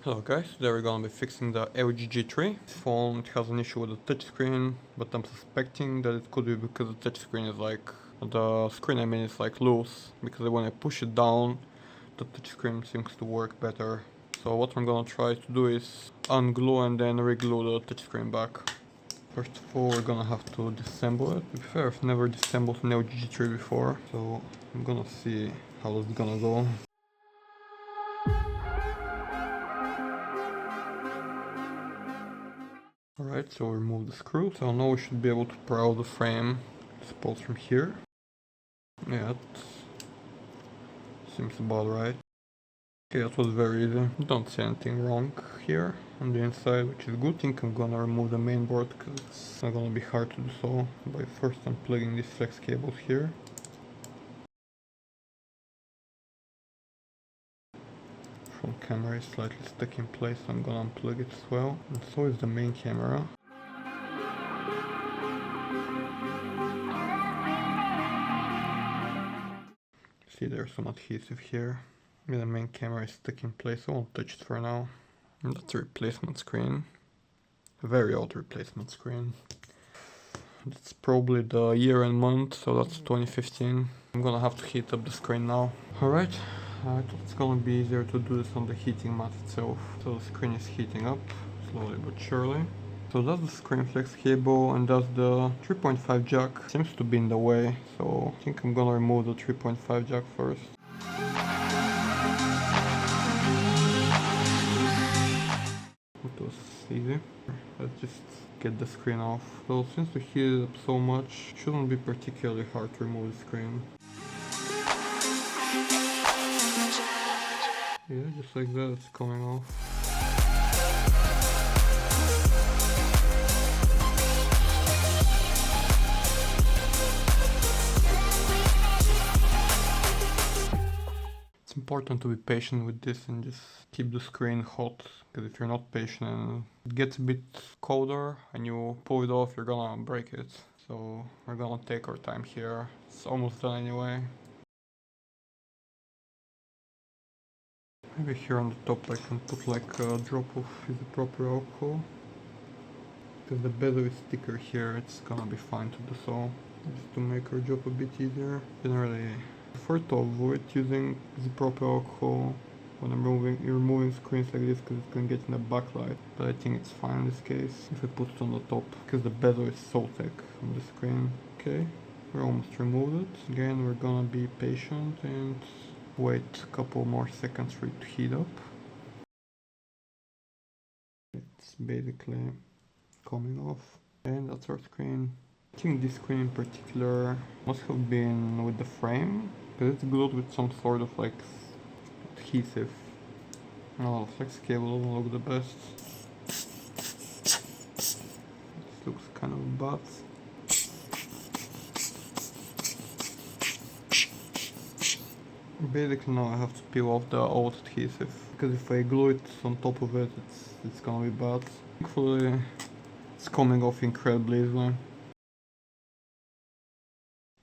Hello guys, today we're gonna be fixing the LG G3. This phone has an issue with the touchscreen, but I'm suspecting that it could be because the touchscreen is the screen is like loose, because when I push it down, the touchscreen seems to work better. So what I'm gonna try to do is unglue and then reglue the touchscreen back. First of all, we're gonna have to disassemble it. To be fair, I've never disassembled an LG G3 before, so I'm gonna see how it's gonna go. Alright, so remove the screw. So now we should be able to pry out the frame, I suppose from here. Yeah, it seems about right. Okay, that was very easy. Don't see anything wrong here on the inside, which is good. I think I'm gonna remove the main board because it's not gonna be hard to do so by first unplugging these flex cables here. Front camera is slightly stuck in place, so I'm gonna unplug it as well. And so is the main camera. See, there's some adhesive here. Yeah, the main camera is stuck in place, I won't touch it for now. And that's a replacement screen. A very old replacement screen. That's probably the year and month, so that's 2015. I'm gonna have to heat up the screen now. Alright, I thought it's gonna be easier to do this on the heating mat itself. So the screen is heating up, slowly but surely. So that's the screen flex cable, and that's the 3.5 jack. Seems to be in the way, so I think I'm gonna remove the 3.5 jack first. It was easy. Let's just get the screen off. So since we heated it up so much, it shouldn't be particularly hard to remove the screen. Yeah, just like that, it's coming off. It's important to be patient with this and just keep the screen hot, because if you're not patient and it gets a bit colder and you pull it off, you're gonna break it. So we're gonna take our time here. It's almost done anyway. Maybe here on the top I can put like a drop of isopropyl alcohol. Because the bezel is thicker here, it's gonna be fine to do so. Just to make our job a bit easier. Generally, I prefer to avoid using isopropyl alcohol when I'm removing screens like this, because it's gonna get in the backlight. But I think it's fine in this case if I put it on the top, because the bezel is so thick on the screen. Okay, we're almost removed it. Again, we're gonna be patient and wait a couple more seconds for it to heat up. It's basically coming off, and that's our screen. I think this screen in particular must have been with the frame, because it's glued with some sort of like adhesive. Oh, flex cable doesn't look the best. This looks kind of bad. Basically now I have to peel off the old adhesive, because if I glue it on top of it, it's gonna be bad. Thankfully it's coming off incredibly easily.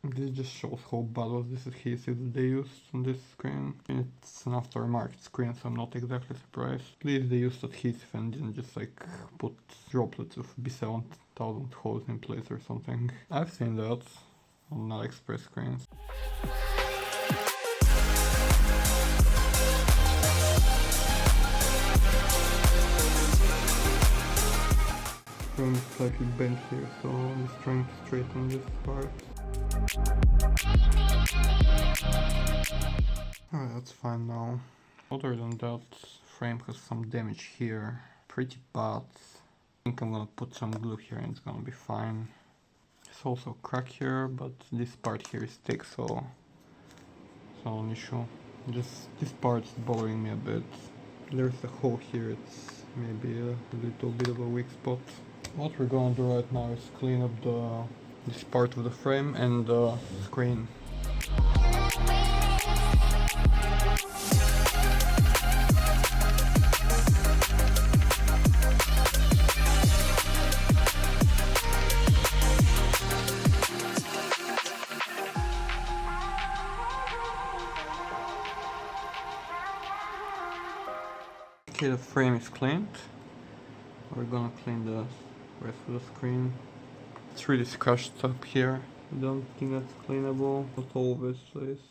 This just shows how bad was this adhesive that they used on this screen. It's an aftermarket screen, so I'm not exactly surprised. At least they used adhesive and didn't just like put droplets of B7000 holes in place or something. I've seen that on AliExpress screens. I'm slightly bent here, so I'm just trying to straighten this part. Alright, that's fine now. Other than that, frame has some damage here. Pretty bad. I think I'm gonna put some glue here and it's gonna be fine. There's also a crack here, but this part here is thick, so it's not an issue. Just this part is bothering me a bit. There's a hole here, it's maybe a little bit of a weak spot. What we're gonna do right now is clean up this part of the frame and the screen. Okay, Okay, the frame is cleaned. We're gonna clean the rest of the screen. It's really scratched up here. I don't think that's cleanable, not always at least.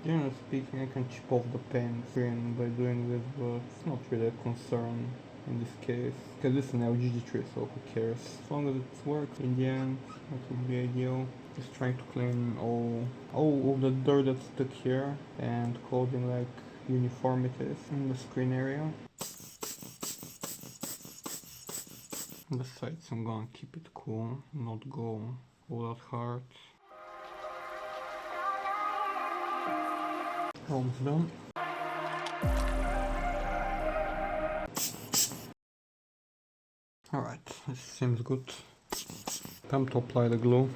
Generally speaking, I can chip off the paint screen by doing this, but it's not really a concern in this case. Because this is an LG G3, so who cares? As long as it works in the end, that would be ideal. Just trying to clean all of the dirt that's stuck here and causing like uniformities in the screen area. On the sides I'm gonna keep it cool, not go all that hard. Almost done. Alright, this seems good. Time to apply the glue.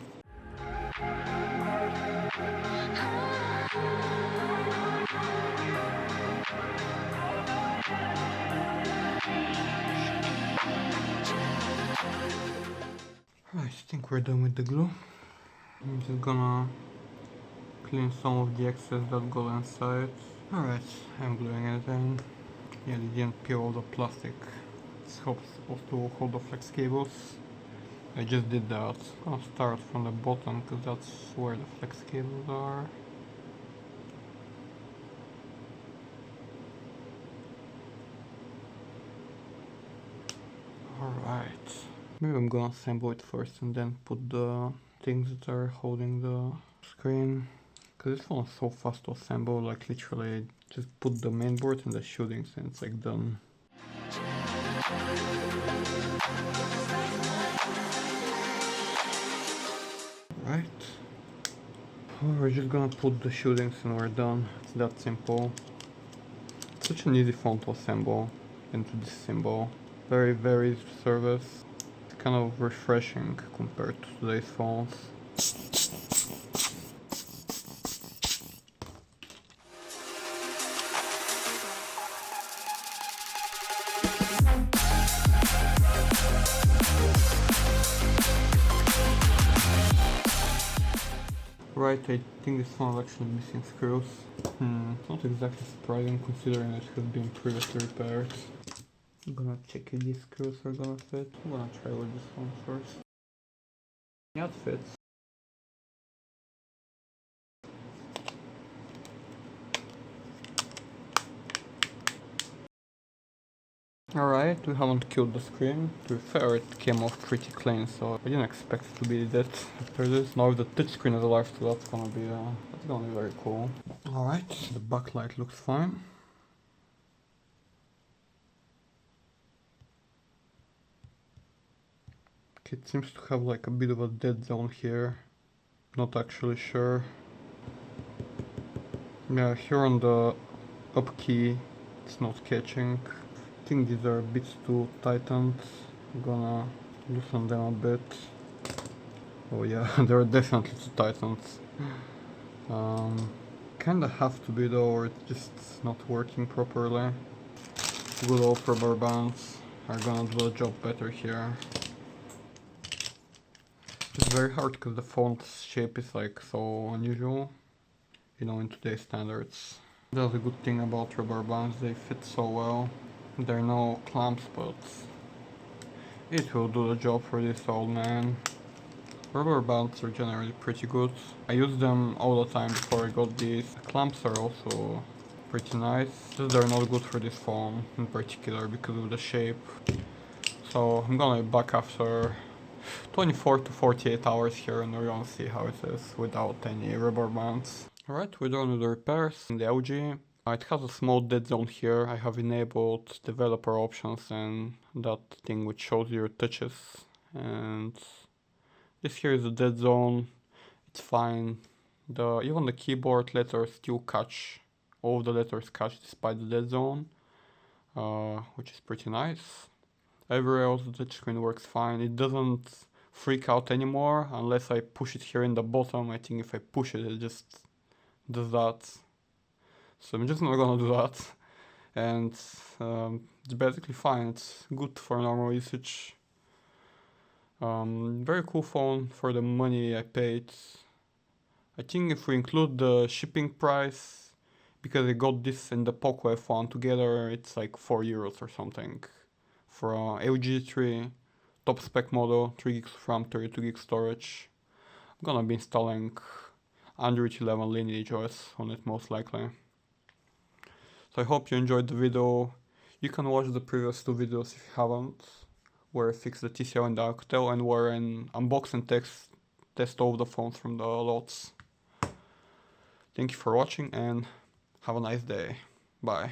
I think we're done with the glue. I'm just gonna clean some of the excess that got inside. Alright, I'm gluing it in. Yeah, they didn't peel all the plastic. It's supposed to hold the flex cables. I just did that. I'm gonna start from the bottom because that's where the flex cables are. Alright. Maybe I'm gonna assemble it first and then put the things that are holding the screen. Because this one is so fast to assemble, like literally just put the main board in the shootings and it's like done. Right. We're just gonna put the shootings and we're done. It's that simple. It's such an easy phone to assemble into this symbol. Very, very easy to service. It's kind of refreshing compared to today's phones. Right, I think this one is actually missing screws. Not exactly surprising considering it has been previously repaired. I'm gonna check if these screws are gonna fit. I'm gonna try with this one first. Yeah, it fits. Alright, we haven't killed the screen. To be fair, it came off pretty clean, so I didn't expect it to be dead after this. Now the touchscreen is alive, so that's gonna be very cool. Alright, the backlight looks fine. Okay, it seems to have like a bit of a dead zone here. Not actually sure. Yeah, here on the up key, it's not catching. I think these are a bit too tightened. I'm gonna loosen them a bit. Oh yeah, they're definitely too tightened. Kinda have to be though, or it's just not working properly. Good old rubber bands are gonna do the job better here. It's very hard because the font's shape is like so unusual, you know, in today's standards. That's a good thing about rubber bands, they fit so well. There are no clamps, but it will do the job for this old man. Rubber bands are generally pretty good. I use them all the time before I got these. The clamps are also pretty nice. Just they're not good for this phone in particular because of the shape. So I'm gonna be back after 24 to 48 hours here and we're gonna see how it is without any rubber bands. Alright, we're done with the repairs in the LG. It has a small dead zone here. I have enabled developer options and that thing which shows your touches, and this here is the dead zone. It's fine. Even the keyboard letters still catch. All of the letters catch despite the dead zone, which is pretty nice. Everywhere else the touchscreen works fine. It doesn't freak out anymore unless I push it here in the bottom. I think if I push it, it just does that. So I'm just not gonna do that. And it's basically fine. It's good for normal usage. Very cool phone for the money I paid. I think if we include the shipping price, because I got this and the Poco F1 together, it's like €4 or something. For a LG 3 top spec model, 3 GB RAM, 32 GB storage. I'm gonna be installing Android 11 Lineage OS on it most likely. So I hope you enjoyed the video. You can watch the previous 2 videos if you haven't, where I fixed the TCL and the Alcatel and where I unbox and test all the phones from the lots. Thank you for watching and have a nice day. Bye.